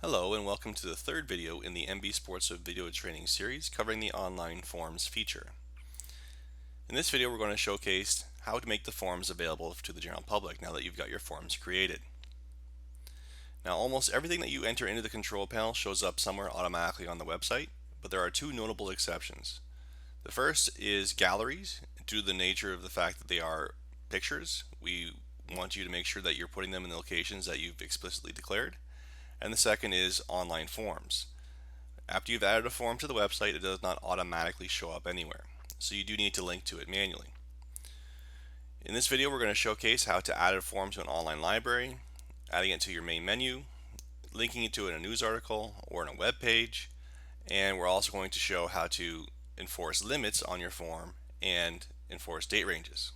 Hello and welcome to the third video in the MB Sports Web video training series covering the online forms feature. In this video we're going to showcase how to make the forms available to the general public now that you've got your forms created. Now almost everything that you enter into the control panel shows up somewhere automatically on the website, but there are two notable exceptions. The first is galleries. Due to the nature of the fact that they are pictures, we want you to make sure that you're putting them in the locations that you've explicitly declared. And the second is online forms. After you've added a form to the website, it does not automatically show up anywhere, so you do need to link to it manually. In this video we're going to showcase how to add a form to an online library, adding it to your main menu, linking it to it in a news article or in a web page, and we're also going to show how to enforce limits on your form and enforce date ranges.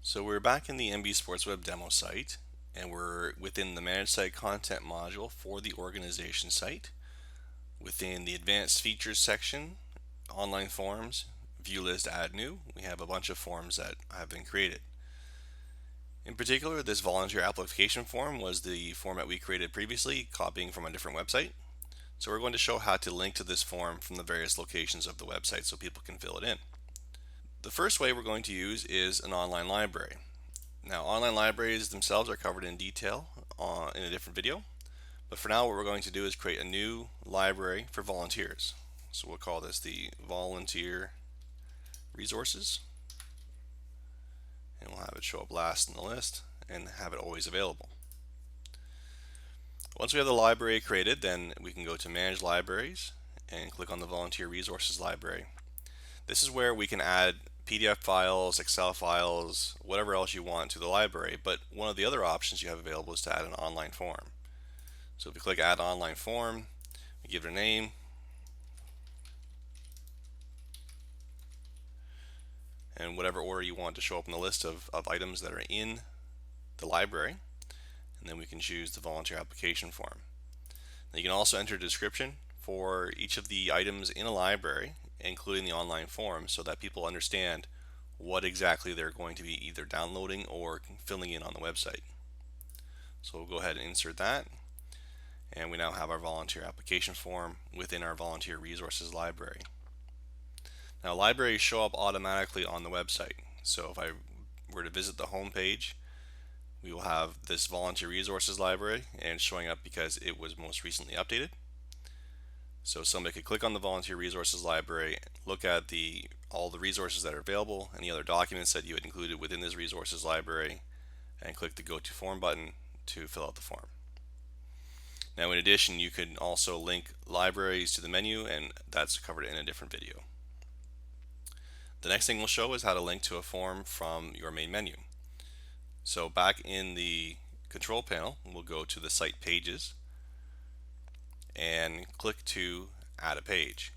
So we're back in the MB Sports Web demo site, and we're within the Manage Site Content module for the organization site. Within the Advanced Features section, Online Forms, View List, Add New, we have a bunch of forms that have been created. In particular, this volunteer application form was the format we created previously, copying from a different website. So we're going to show how to link to this form from the various locations of the website so people can fill it in. The first way we're going to use is an online library. Now, online libraries themselves are covered in detail in a different video, but for now what we're going to do is create a new library for volunteers. So we'll call this the volunteer resources, and we'll have it show up last in the list and have it always available. Once we have the library created, then we can go to Manage Libraries and click on the Volunteer Resources library. This is where we can add PDF files, Excel files, whatever else you want to the library, but one of the other options you have available is to add an online form. So if you click Add Online Form, we give it a name, and whatever order you want to show up in the list of items that are in the library, and then we can choose the volunteer application form. Now you can also enter a description for each of the items in a library, including the online form, so that people understand what exactly they're going to be either downloading or filling in on the website. So we'll go ahead and insert that, and we now have our volunteer application form within our volunteer resources library. Now libraries show up automatically on the website, so if I were to visit the home page, we will have this volunteer resources library, and it's showing up because it was most recently updated. So somebody could click on the volunteer resources library, look at all the resources that are available, any other documents that you had included within this resources library, and click the Go to Form button to fill out the form. Now in addition, you can also link libraries to the menu, and that's covered in a different video. The next thing we'll show is how to link to a form from your main menu. So back in the control panel, we'll go to the site pages and click to add a page.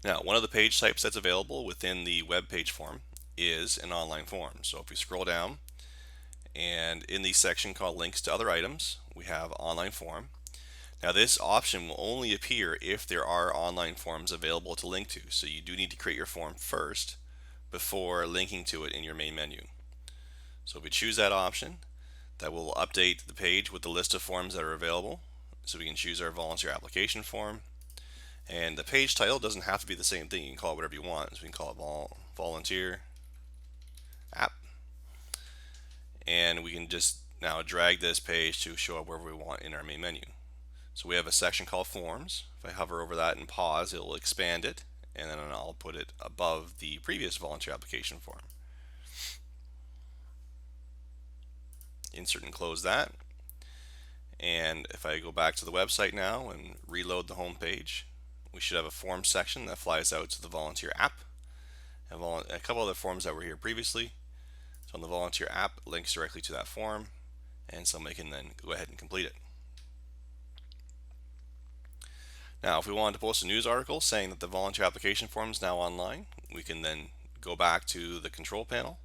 Now, one of the page types that's available within the web page form is an online form. So if we scroll down, and in the section called links to other items, we have online form. Now this option will only appear if there are online forms available to link to. So you do need to create your form first before linking to it in your main menu. So if we choose that option, that will update the page with the list of forms that are available. So we can choose our volunteer application form, and the page title doesn't have to be the same thing. You can call it whatever you want. So we can call it volunteer app, and we can just now drag this page to show up wherever we want in our main menu. So we have a section called forms. If I hover over that and pause, it will expand it, and then I'll put it above the previous volunteer application form. Insert and close that. And if I go back to the website now and reload the home page, we should have a form section that flies out to the volunteer app, and a couple other forms that were here previously. So on the volunteer app, links directly to that form, and somebody can then go ahead and complete it. Now if we wanted to post a news article saying that the volunteer application form is now online, we can then go back to the control panel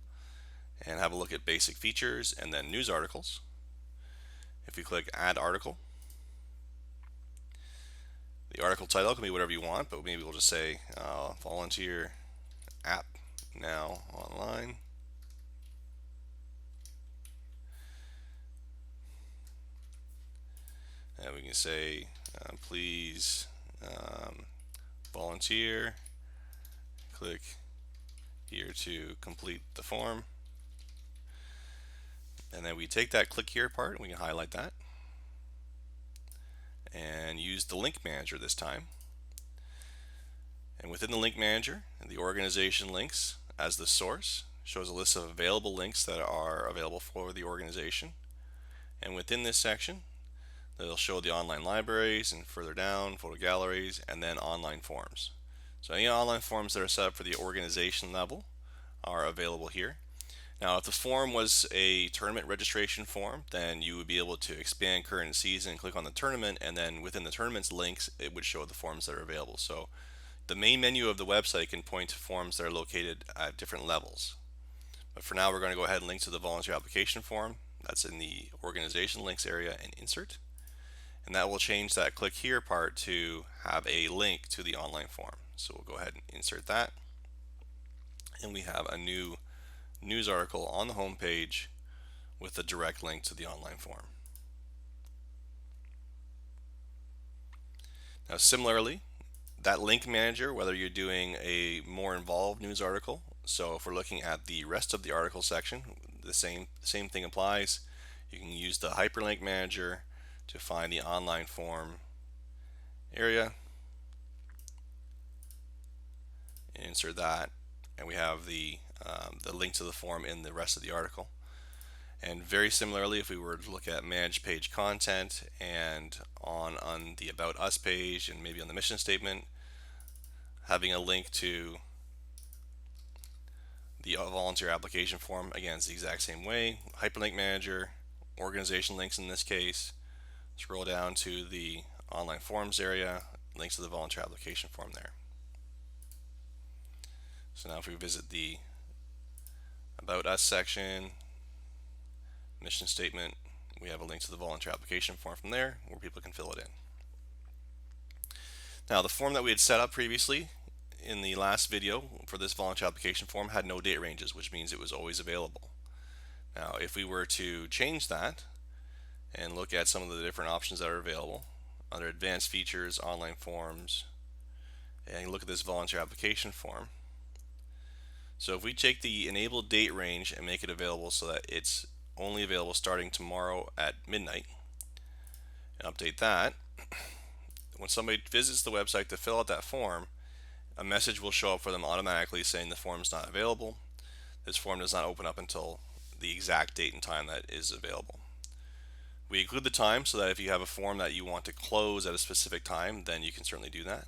and have a look at basic features and then news articles. If we click Add Article, the article title can be whatever you want, but maybe we'll just say Volunteer App Now Online. can say, please volunteer, click here to complete the form. And then we take that click here part and we can highlight that and use the link manager this time. And within the link manager, the organization links as the source shows a list of available links that are available for the organization. And within this section, it'll show the online libraries, and further down, photo galleries, and then online forms. So any online forms that are set up for the organization level are available here. Now, if the form was a tournament registration form, then you would be able to expand current season, click on the tournament, and then within the tournament's links, it would show the forms that are available. So the main menu of the website can point to forms that are located at different levels. But for now, we're going to go ahead and link to the volunteer application form. That's in the organization links area and insert. And that will change that click here part to have a link to the online form. So we'll go ahead and insert that. And we have a new news article on the home page with a direct link to the online form. Now similarly, that link manager, whether you're doing a more involved news article, so if we're looking at the rest of the article section, the same thing applies. You can use the hyperlink manager to find the online form area, insert that, and we have the link to the form in the rest of the article. And very similarly, if we were to look at manage page content and on the About Us page and maybe on the mission statement, having a link to the volunteer application form, again, it's the exact same way. Hyperlink manager, organization links in this case, scroll down to the online forms area, links to the volunteer application form there. So now if we visit the About Us section, mission statement, we have a link to the volunteer application form from there where people can fill it in. Now the form that we had set up previously in the last video for this volunteer application form had no date ranges, which means it was always available. Now if we were to change that and look at some of the different options that are available under advanced features, online forms, and look at this volunteer application form. So if we take the enabled date range and make it available so that it's only available starting tomorrow at midnight, and update that, when somebody visits the website to fill out that form, a message will show up for them automatically saying the form is not available. This form does not open up until the exact date and time that is available. We include the time so that if you have a form that you want to close at a specific time, then you can certainly do that.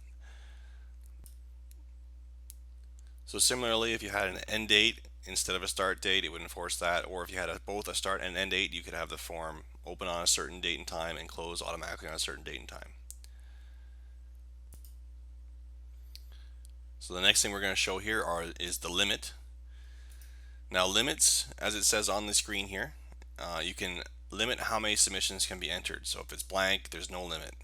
So similarly, if you had an end date instead of a start date, it would enforce that. Or if you had both a start and end date, you could have the form open on a certain date and time and close automatically on a certain date and time. So the next thing we're going to show here is the limit. Now limits, as it says on the screen here, you can limit how many submissions can be entered. So if it's blank, there's no limit.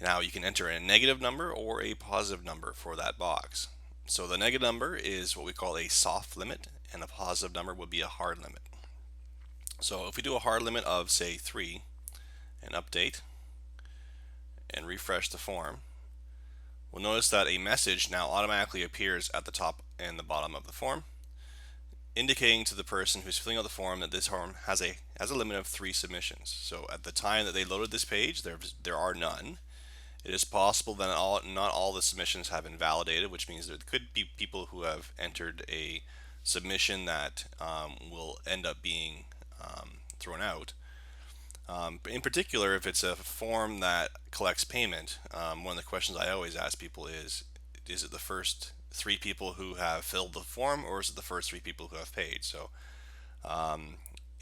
Now you can enter a negative number or a positive number for that box. So the negative number is what we call a soft limit, and a positive number would be a hard limit. So if we do a hard limit of say 3 and update and refresh the form, we'll notice that a message now automatically appears at the top and the bottom of the form, indicating to the person who's filling out the form that this form has a limit of 3 submissions. So at the time that they loaded this page, there are none. It is possible that not all the submissions have been validated, which means there could be people who have entered a submission that will end up being thrown out. In particular, if it's a form that collects payment, one of the questions I always ask people is it the first 3 people who have filled the form, or is it the first 3 people who have paid? So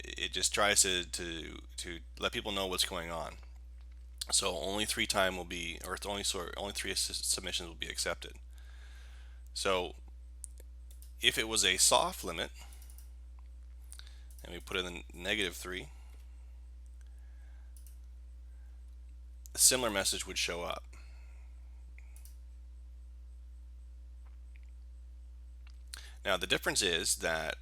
it just tries to let people know what's going on. So only 3 submissions will be accepted. So if it was a soft limit, and we put in the -3, a similar message would show up. Now the difference is that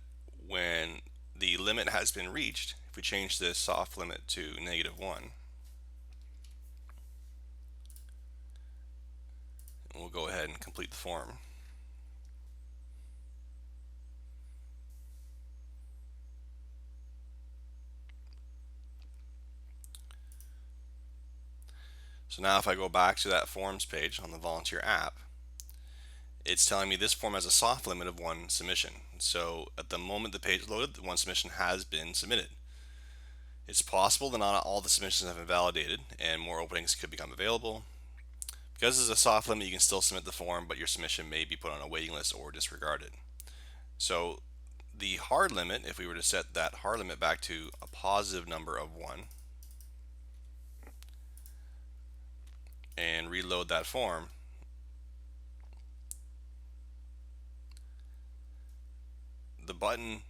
when the limit has been reached, if we change this soft limit to -1, we'll go ahead and complete the form. So now if I go back to that forms page on the volunteer app, it's telling me this form has a soft limit of 1 submission. So at the moment the page loaded, the 1 submission has been submitted. It's possible that not all the submissions have been validated and more openings could become available. Because there's a soft limit, you can still submit the form, but your submission may be put on a waiting list or disregarded. So the hard limit, if we were to set that hard limit back to a positive number of 1 and reload that form,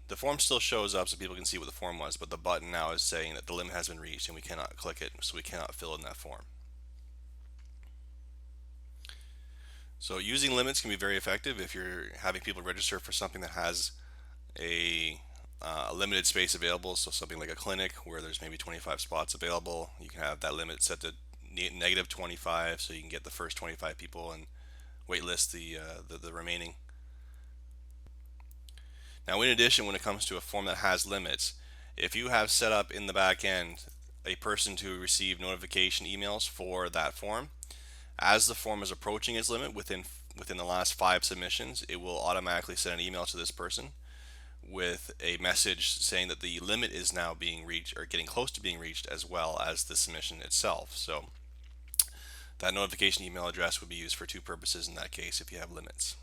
the form still shows up so people can see what the form was, but the button now is saying that the limit has been reached and we cannot click it, so we cannot fill in that form. So using limits can be very effective if you're having people register for something that has a limited space available. So something like a clinic where there's maybe 25 spots available, you can have that limit set to negative 25, so you can get the first 25 people and waitlist the remaining. Now, in addition, when it comes to a form that has limits, if you have set up in the back end a person to receive notification emails for that form, as the form is approaching its limit within the last 5 submissions, it will automatically send an email to this person with a message saying that the limit is now being reached or getting close to being reached, as well as the submission itself. So that notification email address would be used for 2 purposes in that case if you have limits.